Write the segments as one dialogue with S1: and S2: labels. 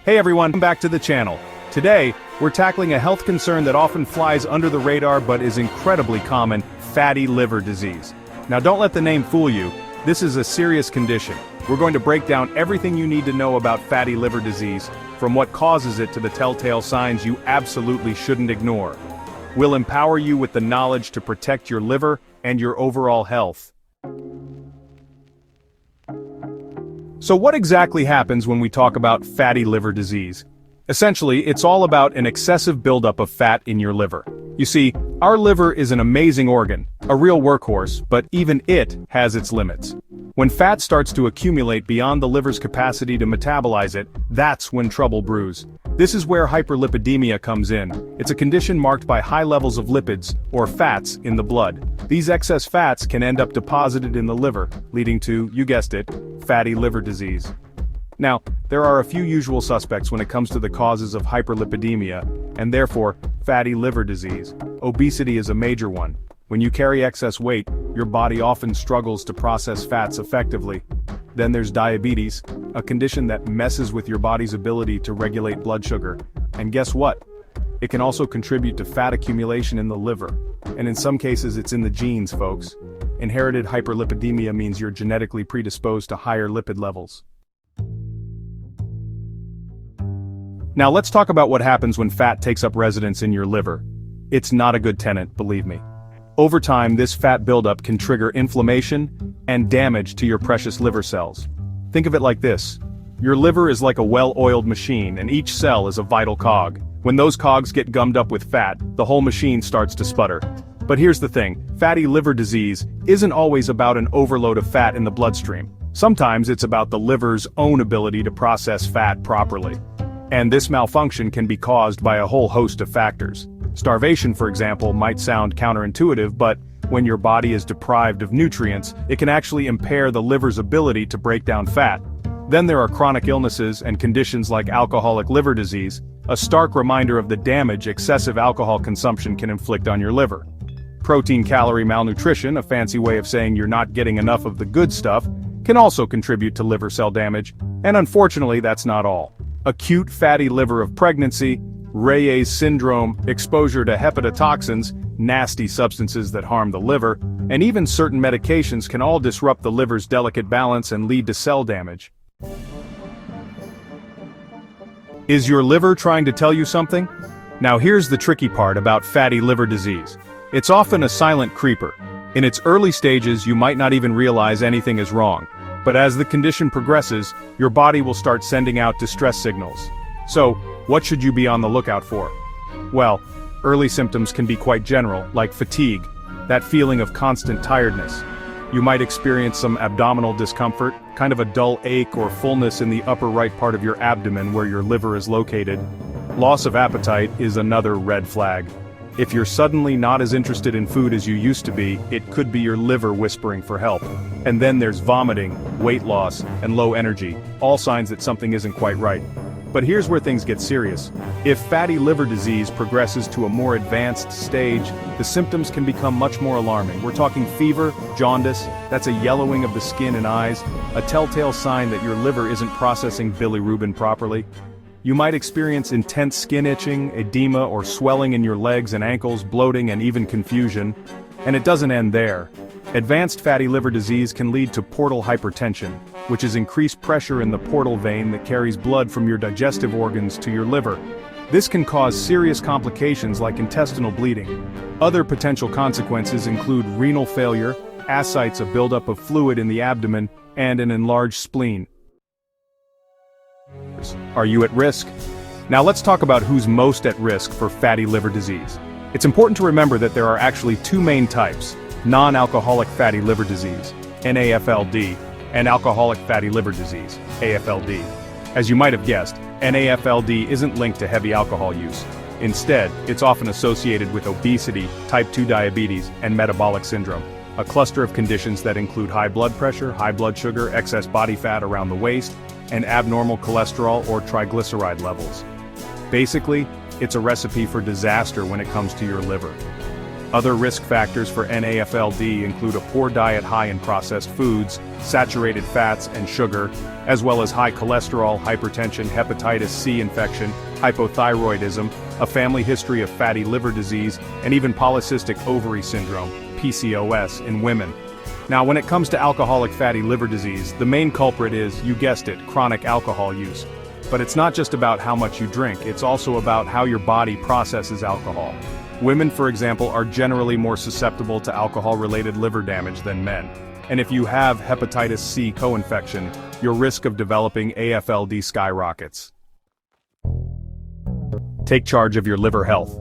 S1: Hey everyone, welcome back to the channel. Today, we're tackling a health concern that often flies under the radar but is incredibly common: fatty liver disease. Now don't let the name fool you, this is a serious condition. We're going to break down everything you need to know about fatty liver disease, from what causes it to the telltale signs you absolutely shouldn't ignore. We'll empower you with the knowledge to protect your liver and your overall health. So what exactly happens when we talk about fatty liver disease? Essentially, it's all about an excessive buildup of fat in your liver. You see, our liver is an amazing organ, a real workhorse, but even it has its limits. When fat starts to accumulate beyond the liver's capacity to metabolize it, that's when trouble brews. This is where hyperlipidaemia comes in. It's a condition marked by high levels of lipids, or fats, in the blood. These excess fats can end up deposited in the liver, leading to, you guessed it, fatty liver disease. Now, there are a few usual suspects when it comes to the causes of hyperlipidemia, and therefore, fatty liver disease. Obesity is a major one. When you carry excess weight, your body often struggles to process fats effectively. Then there's diabetes, a condition that messes with your body's ability to regulate blood sugar. And guess what? It can also contribute to fat accumulation in the liver. And in some cases it's in the genes, folks. Inherited hyperlipidemia means you're genetically predisposed to higher lipid levels. Now let's talk about what happens when fat takes up residence in your liver. It's not a good tenant, believe me. Over time, this fat buildup can trigger inflammation and damage to your precious liver cells. Think of it like this. Your liver is like a well-oiled machine, and each cell is a vital cog. When those cogs get gummed up with fat, the whole machine starts to sputter. But here's the thing, fatty liver disease isn't always about an overload of fat in the bloodstream. Sometimes it's about the liver's own ability to process fat properly. And this malfunction can be caused by a whole host of factors. Starvation, for example, might sound counterintuitive, but when your body is deprived of nutrients, it can actually impair the liver's ability to break down fat. Then there are chronic illnesses and conditions like alcoholic liver disease, a stark reminder of the damage excessive alcohol consumption can inflict on your liver. Protein-calorie malnutrition, a fancy way of saying you're not getting enough of the good stuff, can also contribute to liver cell damage, and unfortunately that's not all. Acute fatty liver of pregnancy, Reyes syndrome, exposure to hepatotoxins, nasty substances that harm the liver, and even certain medications can all disrupt the liver's delicate balance and lead to cell damage. Is your liver trying to tell you something? Now here's the tricky part about fatty liver disease. It's often a silent creeper. In its early stages, you might not even realize anything is wrong. But as the condition progresses, your body will start sending out distress signals. So, what should you be on the lookout for? Well, early symptoms can be quite general, like fatigue, that feeling of constant tiredness. You might experience some abdominal discomfort, kind of a dull ache or fullness in the upper right part of your abdomen where your liver is located. Loss of appetite is another red flag. If you're suddenly not as interested in food as you used to be, it could be your liver whispering for help. And then there's vomiting, weight loss, and low energy, all signs that something isn't quite right. But here's where things get serious. If fatty liver disease progresses to a more advanced stage, the symptoms can become much more alarming. We're talking fever, jaundice, that's a yellowing of the skin and eyes, a telltale sign that your liver isn't processing bilirubin properly. You might experience intense skin itching, edema or swelling in your legs and ankles, bloating and even confusion. And it doesn't end there. Advanced fatty liver disease can lead to portal hypertension, which is increased pressure in the portal vein that carries blood from your digestive organs to your liver. This can cause serious complications like intestinal bleeding. Other potential consequences include renal failure, ascites, a buildup of fluid in the abdomen, and an enlarged spleen. Are you at risk? Now let's talk about who's most at risk for fatty liver disease. It's important to remember that there are actually two main types: non-alcoholic fatty liver disease, NAFLD, and alcoholic fatty liver disease, AFLD. As you might have guessed, NAFLD isn't linked to heavy alcohol use. Instead, it's often associated with obesity, type 2 diabetes, and metabolic syndrome, a cluster of conditions that include high blood pressure, high blood sugar, excess body fat around the waist, and abnormal cholesterol or triglyceride levels. Basically, it's a recipe for disaster when it comes to your liver. Other risk factors for NAFLD include a poor diet high in processed foods, saturated fats and sugar, as well as high cholesterol, hypertension, hepatitis C infection, hypothyroidism, a family history of fatty liver disease, and even polycystic ovary syndrome, PCOS, in women. Now, when it comes to alcoholic fatty liver disease, the main culprit is, you guessed it, chronic alcohol use. But it's not just about how much you drink, it's also about how your body processes alcohol. Women, for example, are generally more susceptible to alcohol-related liver damage than men. And if you have hepatitis C co-infection, your risk of developing AFLD skyrockets. Take charge of your liver health.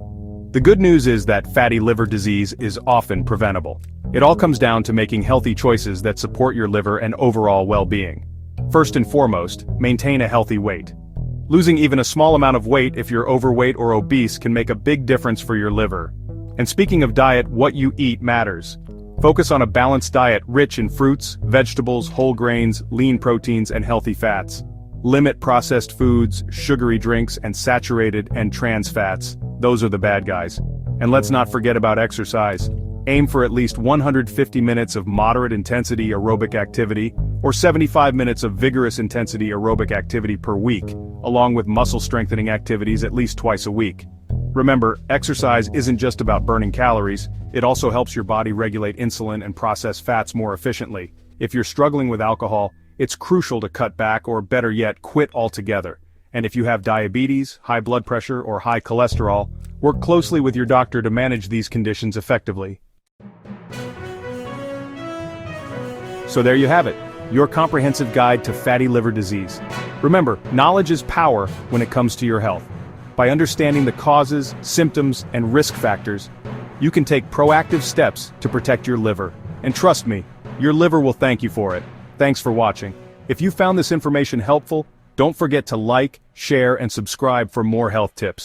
S1: The good news is that fatty liver disease is often preventable. It all comes down to making healthy choices that support your liver and overall well-being. First and foremost, maintain a healthy weight. Losing even a small amount of weight if you're overweight or obese can make a big difference for your liver. And speaking of diet, what you eat matters. Focus on a balanced diet rich in fruits, vegetables, whole grains, lean proteins, and healthy fats. Limit processed foods, sugary drinks, and saturated and trans fats. Those are the bad guys. And let's not forget about exercise. Aim for at least 150 minutes of moderate intensity aerobic activity, or 75 minutes of vigorous intensity aerobic activity per week, along with muscle strengthening activities at least twice a week. Remember, exercise isn't just about burning calories, it also helps your body regulate insulin and process fats more efficiently. If you're struggling with alcohol, it's crucial to cut back, or better yet, quit altogether. And if you have diabetes, high blood pressure, or high cholesterol, work closely with your doctor to manage these conditions effectively. So there you have it, your comprehensive guide to fatty liver disease. Remember, knowledge is power when it comes to your health. By understanding the causes, symptoms, and risk factors, you can take proactive steps to protect your liver. And trust me, your liver will thank you for it. Thanks for watching. If you found this information helpful, don't forget to like, share, and subscribe for more health tips.